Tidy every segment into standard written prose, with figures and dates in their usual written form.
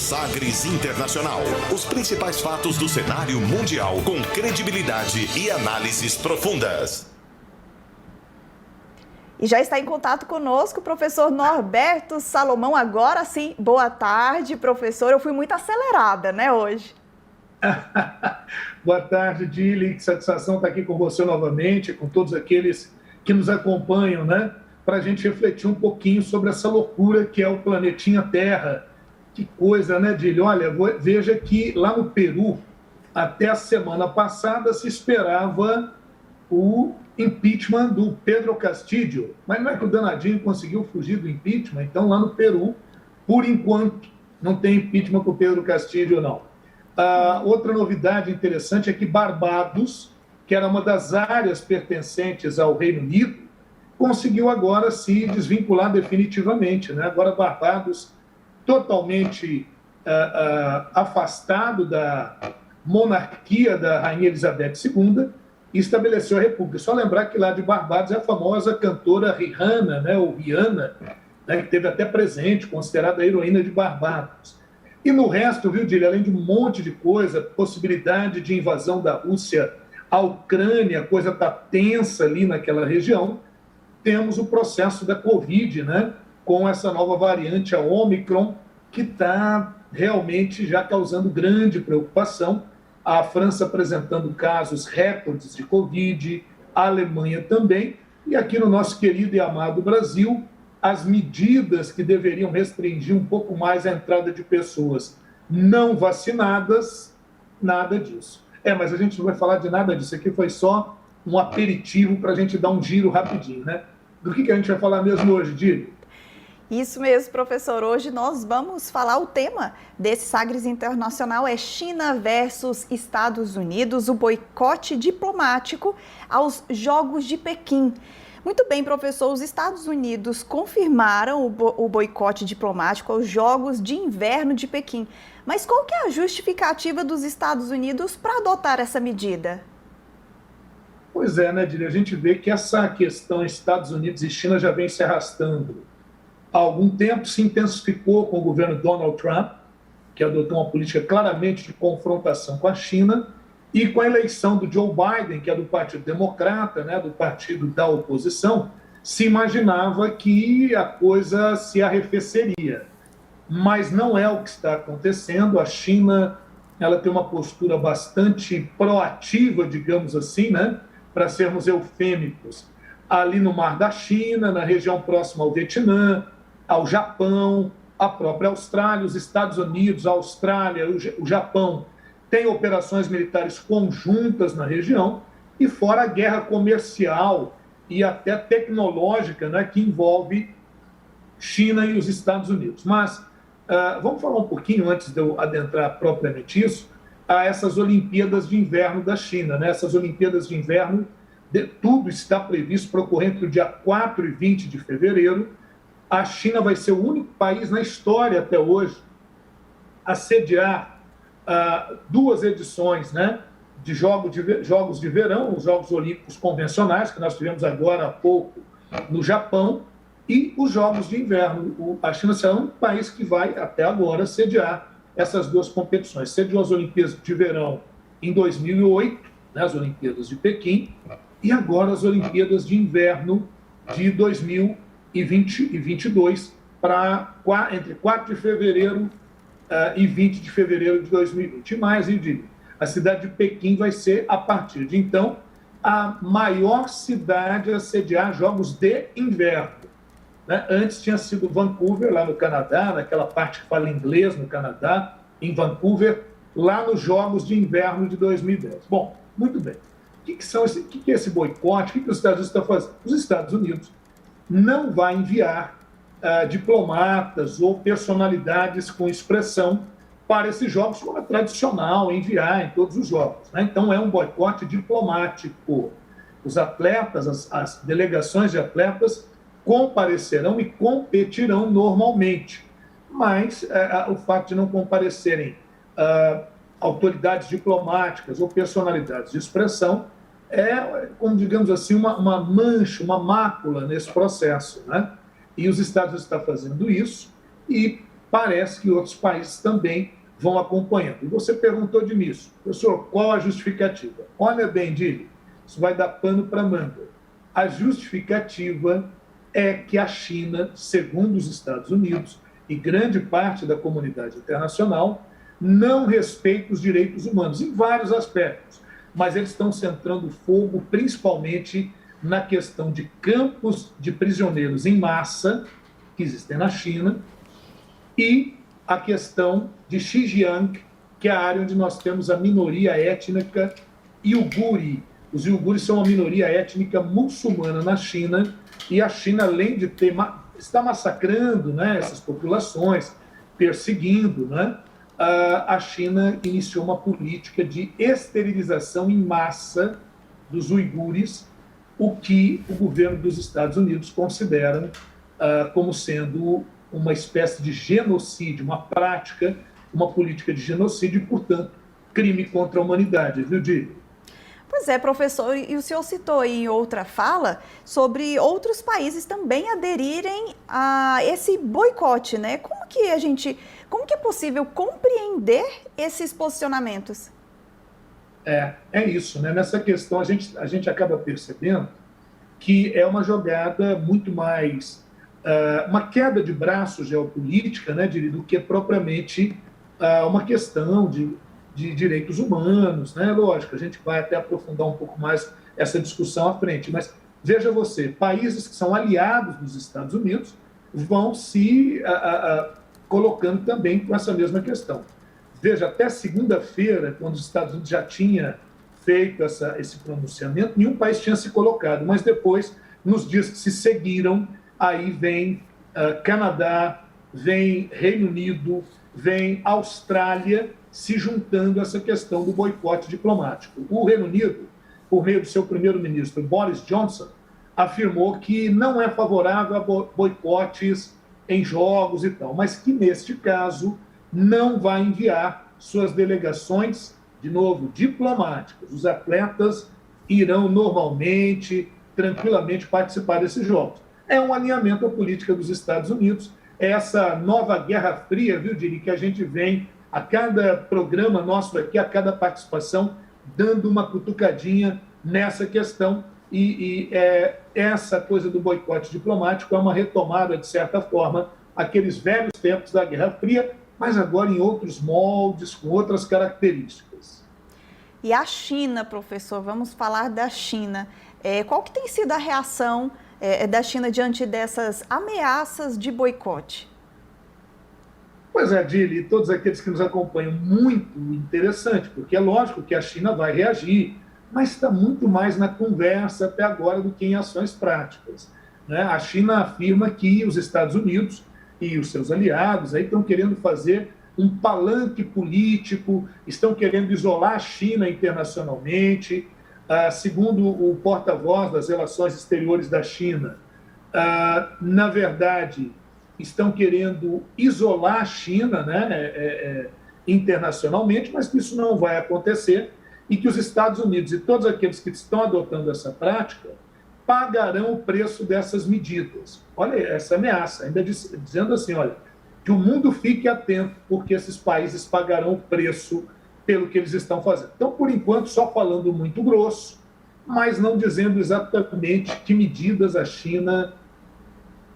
Sagres Internacional. Os principais fatos do cenário mundial com credibilidade e análises profundas. E já está em contato conosco o professor Norberto Salomão. Agora sim, boa tarde, professor. Eu fui muito acelerada, né, hoje? Boa tarde, Dili. Que satisfação estar aqui com você novamente, com todos aqueles que nos acompanham, né? Para a gente refletir um pouquinho sobre essa loucura que é o planetinha Terra. Que coisa, né, Dili? Olha, veja que lá no Peru, até a semana passada, se esperava o impeachment do Pedro Castillo. Mas não é que o danadinho conseguiu fugir do impeachment? Então, lá no Peru, por enquanto, não tem impeachment com o Pedro Castillo, não. Outra novidade interessante é que Barbados, que era uma das áreas pertencentes ao Reino Unido, conseguiu agora se desvincular definitivamente, né? Agora Barbados totalmente afastado da monarquia da Rainha Elizabeth II e estabeleceu a república. Só lembrar que lá de Barbados é a famosa cantora Rihanna, né? Ou Rihanna, né? Que teve até presente, considerada a heroína de Barbados. E no resto, viu, Dili, além de um monte de coisa, possibilidade de invasão da Rússia à Ucrânia, a coisa está tensa ali naquela região, temos o processo da Covid, né, com essa nova variante, a Omicron, que está realmente já causando grande preocupação. A França apresentando casos recordes de Covid, a Alemanha também, e aqui no nosso querido e amado Brasil, as medidas que deveriam restringir um pouco mais a entrada de pessoas não vacinadas, nada disso. Mas a gente não vai falar de nada disso, aqui foi só um aperitivo para a gente dar um giro rapidinho, né? Do que a gente vai falar mesmo hoje, Dili? Isso mesmo, professor. Hoje nós vamos falar, o tema desse Sagres Internacional é China versus Estados Unidos, o boicote diplomático aos Jogos de Pequim. Muito bem, professor, os Estados Unidos confirmaram o boicote diplomático aos Jogos de Inverno de Pequim. Mas qual que é a justificativa dos Estados Unidos para adotar essa medida? Pois é, né, Dili? A gente vê que essa questão Estados Unidos e China já vem se arrastando. Há algum tempo se intensificou com o governo Donald Trump, que adotou uma política claramente de confrontação com a China, e com a eleição do Joe Biden, que é do Partido Democrata, né, do partido da oposição, se imaginava que a coisa se arrefeceria. Mas não é o que está acontecendo. A China, ela tem uma postura bastante proativa, digamos assim, né, para sermos eufêmicos, ali no Mar da China, na região próxima ao Vietnã, ao Japão, à própria Austrália, os Estados Unidos, a Austrália, o Japão, tem operações militares conjuntas na região, e fora a guerra comercial e até tecnológica, né, que envolve China e os Estados Unidos. Mas vamos falar um pouquinho, antes de eu adentrar propriamente isso, a essas Olimpíadas de Inverno da China, né? Essas Olimpíadas de Inverno, tudo está previsto para ocorrer entre o dia 4 e 20 de fevereiro. A China vai ser o único país na história até hoje a sediar duas edições, né, de Jogos de Verão, os Jogos Olímpicos convencionais, que nós tivemos agora há pouco no Japão, e os Jogos de Inverno. A China será um país que vai, até agora, sediar essas duas competições. Sediou as Olimpíadas de Verão em 2008, né, as Olimpíadas de Pequim, e agora as Olimpíadas de Inverno de 2022, entre 4 de fevereiro e 20 de fevereiro de 2020. E mais, a cidade de Pequim vai ser, a partir de então, a maior cidade a sediar Jogos de Inverno. Né? Antes tinha sido Vancouver, lá no Canadá, naquela parte que fala inglês no Canadá, em Vancouver, lá nos Jogos de Inverno de 2010. Bom, muito bem. O que é esse boicote? O que os Estados Unidos estão fazendo? Os Estados Unidos não vai enviar diplomatas ou personalidades com expressão para esses jogos, como é tradicional enviar em todos os jogos, né? Então, é um boicote diplomático. Os atletas, as delegações de atletas comparecerão e competirão normalmente, mas o fato de não comparecerem autoridades diplomáticas ou personalidades de expressão é, como digamos assim, uma mancha, uma mácula nesse processo, né? E os Estados Unidos estão fazendo isso, e parece que outros países também vão acompanhando. E você perguntou de nisso, professor, qual a justificativa? Olha bem, Dili, isso vai dar pano para manga. A justificativa é que a China, segundo os Estados Unidos e grande parte da comunidade internacional, não respeita os direitos humanos em vários aspectos, mas eles estão centrando fogo principalmente na questão de campos de prisioneiros em massa que existem na China e a questão de Xinjiang, que é a área onde nós temos a minoria étnica iuguri. Os iugures são uma minoria étnica muçulmana na China e a China, além de está massacrando, né, essas populações, perseguindo, né, a China iniciou uma política de esterilização em massa dos uigures, o que o governo dos Estados Unidos considera como sendo uma espécie de genocídio, uma prática, uma política de genocídio e, portanto, crime contra a humanidade, viu, Dili? Pois é, professor, e o senhor citou em outra fala sobre outros países também aderirem a esse boicote, né? Como que é possível compreender esses posicionamentos? É isso, né? Nessa questão a gente acaba percebendo que é uma jogada muito mais, uma queda de braço geopolítica, né, do que propriamente uma questão de direitos humanos, né? Lógico, a gente vai até aprofundar um pouco mais essa discussão à frente, mas veja você, países que são aliados dos Estados Unidos vão se colocando também com essa mesma questão. Veja, até segunda-feira, quando os Estados Unidos já tinha feito esse pronunciamento, nenhum país tinha se colocado, mas depois, nos dias que se seguiram, aí vem Canadá, vem Reino Unido, vem Austrália, se juntando a essa questão do boicote diplomático. O Reino Unido, por meio do seu primeiro-ministro, Boris Johnson, afirmou que não é favorável a boicotes em jogos e tal, mas que, neste caso, não vai enviar suas delegações, de novo, diplomáticas. Os atletas irão normalmente, tranquilamente participar desses jogos. É um alinhamento à política dos Estados Unidos, é essa nova Guerra Fria, viu, Diri, que a gente vem a cada programa nosso aqui, a cada participação, dando uma cutucadinha nessa questão. E essa coisa do boicote diplomático é uma retomada, de certa forma, aqueles velhos tempos da Guerra Fria, mas agora em outros moldes, com outras características. E a China, professor, vamos falar da China. Qual que tem sido a reação da China diante dessas ameaças de boicote? Pois é, Dili, todos aqueles que nos acompanham, muito interessante, porque é lógico que a China vai reagir, mas está muito mais na conversa até agora do que em ações práticas, né? A China afirma que os Estados Unidos e os seus aliados aí estão querendo fazer um palanque político, estão querendo isolar a China internacionalmente. Segundo o porta-voz das relações exteriores da China, na verdade, estão querendo isolar a China, né, internacionalmente, mas que isso não vai acontecer e que os Estados Unidos e todos aqueles que estão adotando essa prática pagarão o preço dessas medidas. Olha essa ameaça, ainda dizendo assim, olha, que o mundo fique atento, porque esses países pagarão o preço pelo que eles estão fazendo. Então, por enquanto, só falando muito grosso, mas não dizendo exatamente que medidas a China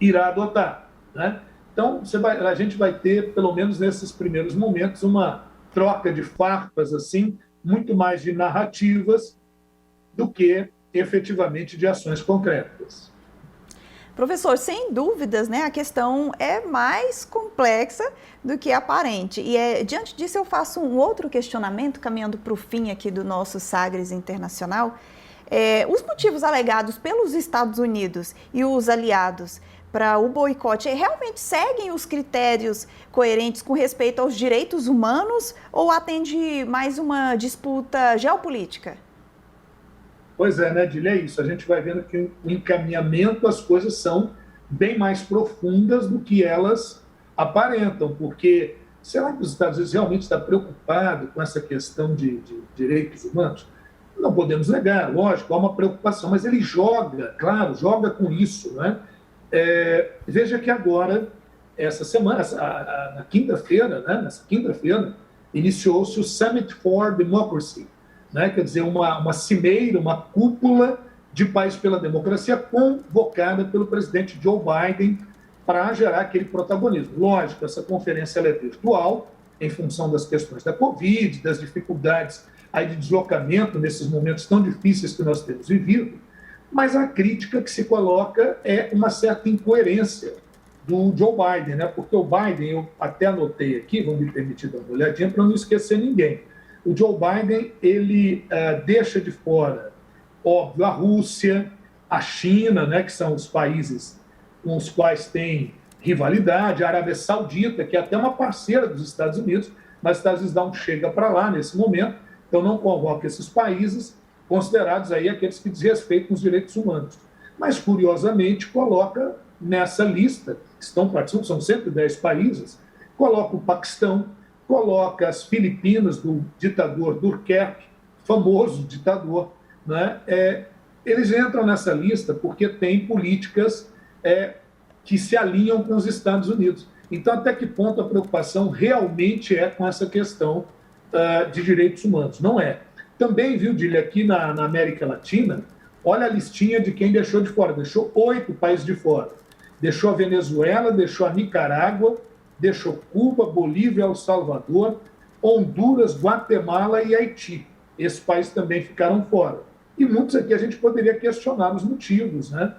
irá adotar, né? Então, a gente vai ter, pelo menos nesses primeiros momentos, uma troca de farpas, assim, muito mais de narrativas do que efetivamente de ações concretas. Professor, sem dúvidas, né, a questão é mais complexa do que aparente. E diante disso eu faço um outro questionamento, caminhando para o fim aqui do nosso Sagres Internacional. Os motivos alegados pelos Estados Unidos e os aliados para o boicote realmente seguem os critérios coerentes com respeito aos direitos humanos ou atende mais uma disputa geopolítica? Pois é, né, Dili, é isso. A gente vai vendo que o encaminhamento, as coisas são bem mais profundas do que elas aparentam, porque será que os Estados Unidos realmente está preocupado com essa questão de direitos humanos? Não podemos negar, lógico, há uma preocupação, mas ele joga, claro, joga com isso, né? Veja que agora essa semana, na quinta-feira, né, nessa quinta-feira, iniciou-se o Summit for Democracy, né, quer dizer, uma cimeira, uma cúpula de País pela Democracia, convocada pelo presidente Joe Biden para gerar aquele protagonismo. Lógico, essa conferência ela é virtual, em função das questões da Covid, das dificuldades aí de deslocamento nesses momentos tão difíceis que nós temos vivido, mas a crítica que se coloca é uma certa incoerência do Joe Biden, né? Porque o Biden, eu até anotei aqui, vão me permitir dar uma olhadinha para não esquecer ninguém. O Joe Biden, ele deixa de fora, óbvio, a Rússia, a China, né, que são os países com os quais tem rivalidade, a Arábia Saudita, que é até uma parceira dos Estados Unidos, mas os Estados Unidos dá um chega para lá nesse momento, então não convoca esses países, considerados aí aqueles que desrespeitam os direitos humanos. Mas, curiosamente, coloca nessa lista, que estão participando, são 110 países, coloca o Paquistão, coloca as Filipinas, do ditador Duterte, famoso ditador, né? Eles entram nessa lista porque têm políticas que se alinham com os Estados Unidos. Então, até que ponto a preocupação realmente é com essa questão de direitos humanos? Não é. Também, viu, Dília, aqui na América Latina, olha a listinha de quem deixou de fora. Deixou 8 países de fora. Deixou a Venezuela, deixou a Nicarágua, deixou Cuba, Bolívia, El Salvador, Honduras, Guatemala e Haiti. Esses países também ficaram fora. E muitos aqui a gente poderia questionar os motivos, né,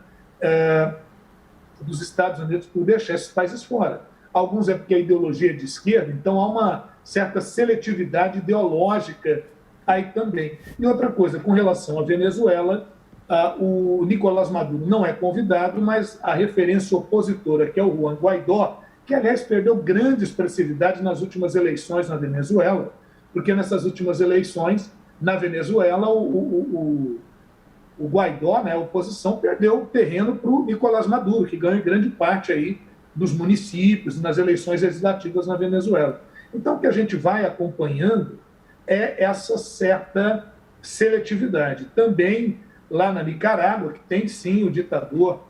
dos Estados Unidos por deixar esses países fora. Alguns é porque a ideologia é de esquerda, então há uma certa seletividade ideológica aí também. E outra coisa, com relação à Venezuela, o Nicolás Maduro não é convidado, mas a referência opositora, que é o Juan Guaidó, que, aliás, perdeu grande expressividade nas últimas eleições na Venezuela, porque nessas últimas eleições, na Venezuela, o Guaidó, né, a oposição, perdeu o terreno para o Nicolás Maduro, que ganha grande parte aí dos municípios, nas eleições legislativas na Venezuela. Então, o que a gente vai acompanhando é essa certa seletividade. Também lá na Nicarágua, que tem sim o ditador,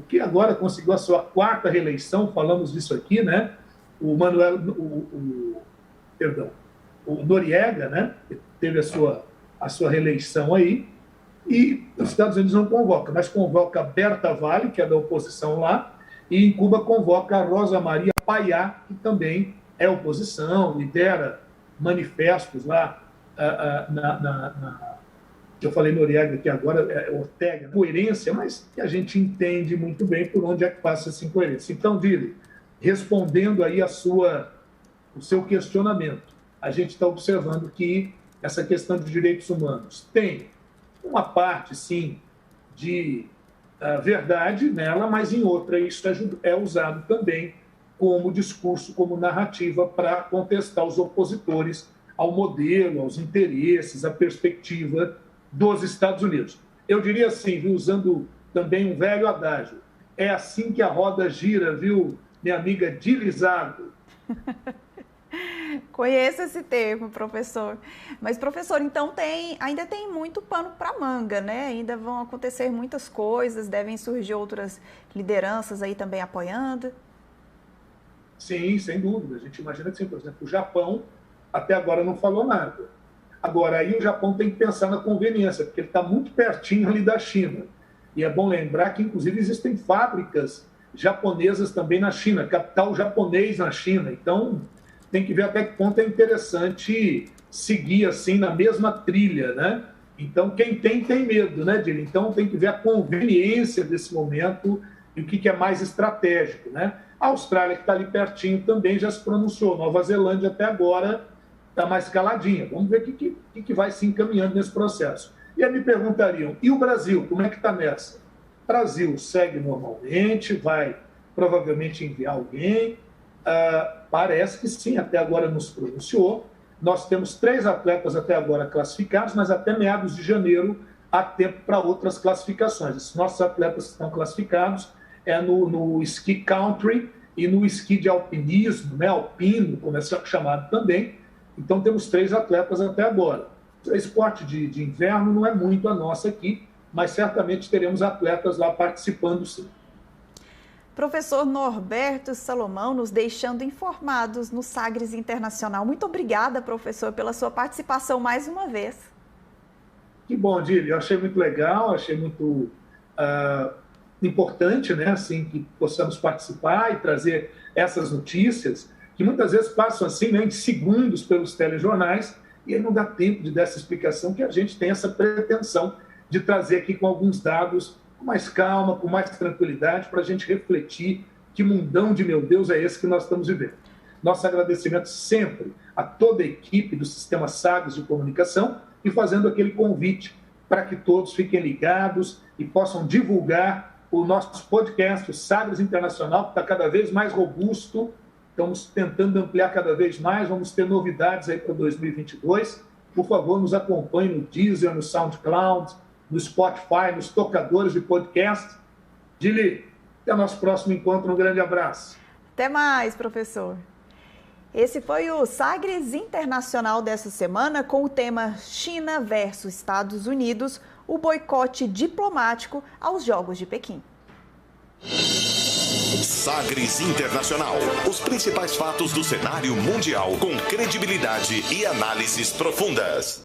que agora conseguiu a sua 4ª reeleição, falamos disso aqui, né? O Noriega, né? Teve a sua reeleição aí, e os Estados Unidos não convoca, mas convoca a Berta Vale, que é da oposição lá, e em Cuba convoca a Rosa Maria Payá, que também é oposição, lidera manifestos lá que eu falei Noriega, que agora é Ortega, coerência, mas que a gente entende muito bem por onde é que passa essa incoerência. Então, Dili, respondendo aí o seu questionamento, a gente está observando que essa questão de direitos humanos tem uma parte, sim, de verdade nela, mas em outra isso é usado também como discurso, como narrativa para contestar os opositores ao modelo, aos interesses, à perspectiva dos Estados Unidos. Eu diria assim, viu, usando também um velho adágio, é assim que a roda gira, viu, minha amiga Dilizago? Conheço esse termo, professor. Mas, professor, então ainda tem muito pano para manga, né? Ainda vão acontecer muitas coisas, devem surgir outras lideranças aí também apoiando. Sim, sem dúvida. A gente imagina que, por exemplo, o Japão até agora não falou nada. Agora, aí o Japão tem que pensar na conveniência, porque ele está muito pertinho ali da China. E é bom lembrar que, inclusive, existem fábricas japonesas também na China, capital japonês na China. Então, tem que ver até que ponto é interessante seguir assim na mesma trilha, né? Então, quem tem medo, né, Dili? Então, tem que ver a conveniência desse momento e o que é mais estratégico, né? A Austrália, que está ali pertinho, também já se pronunciou. Nova Zelândia, até agora, está mais caladinha. Vamos ver o que vai se encaminhando nesse processo. E aí me perguntariam, e o Brasil, como é que está nessa? O Brasil segue normalmente, vai provavelmente enviar alguém. Parece que sim, até agora nos pronunciou. Nós temos 3 atletas até agora classificados, mas até meados de janeiro há tempo para outras classificações. Esses nossos atletas que estão classificados no ski country e no esqui de alpinismo, né, alpino, como é chamado também. Então, temos 3 atletas até agora. O esporte de inverno não é muito a nossa aqui, mas certamente teremos atletas lá participando, sim. Professor Norberto Salomão nos deixando informados no Sagres Internacional. Muito obrigada, professor, pela sua participação mais uma vez. Que bom, Dília. Eu achei muito legal, achei muito importante, né, assim, que possamos participar e trazer essas notícias que muitas vezes passam assim, né, em segundos pelos telejornais e aí não dá tempo de dar essa explicação que a gente tem essa pretensão de trazer aqui com alguns dados com mais calma, com mais tranquilidade, para a gente refletir que mundão de meu Deus é esse que nós estamos vivendo. Nosso agradecimento sempre a toda a equipe do Sistema Sagres de Comunicação e fazendo aquele convite para que todos fiquem ligados e possam divulgar o nosso podcast, o Sagres Internacional, que está cada vez mais robusto. Estamos tentando ampliar cada vez mais, vamos ter novidades aí para 2022. Por favor, nos acompanhe no Deezer, no SoundCloud, no Spotify, nos tocadores de podcast. Dili, até o nosso próximo encontro. Um grande abraço. Até mais, professor. Esse foi o Sagres Internacional dessa semana com o tema China versus Estados Unidos, o boicote diplomático aos Jogos de Pequim. Sagres Internacional. Os principais fatos do cenário mundial com credibilidade e análises profundas.